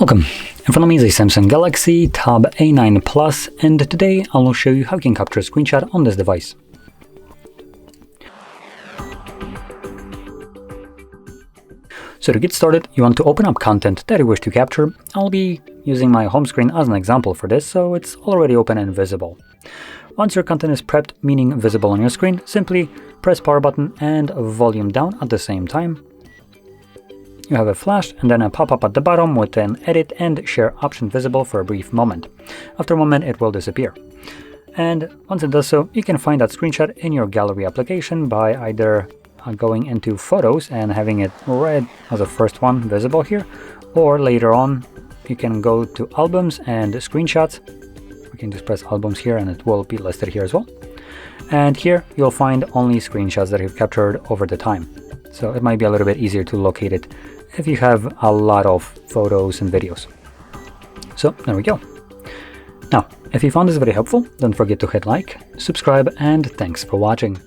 Welcome! In front of me is a Samsung Galaxy Tab A9 Plus, and today I will show you how you can capture a screenshot on this device. So to get started, you want to open up content that you wish to capture. I'll be using my home screen as an example for this, so it's already open and visible. Once your content is prepped, meaning visible on your screen, simply press power button and volume down at the same time. You have a flash and then a pop-up at the bottom with an edit and share option visible for a brief moment. After a moment, it will disappear. And once it does so, you can find that screenshot in your gallery application by either going into photos and having it red as a first one visible here, or later on you can go to albums and screenshots. We can just press albums here and it will be listed here as well. And here you'll find only screenshots that you've captured over the time. So it might be a little bit easier to locate it if you have a lot of photos and videos. So there we go. Now, if you found this video helpful, don't forget to hit like, subscribe, and thanks for watching.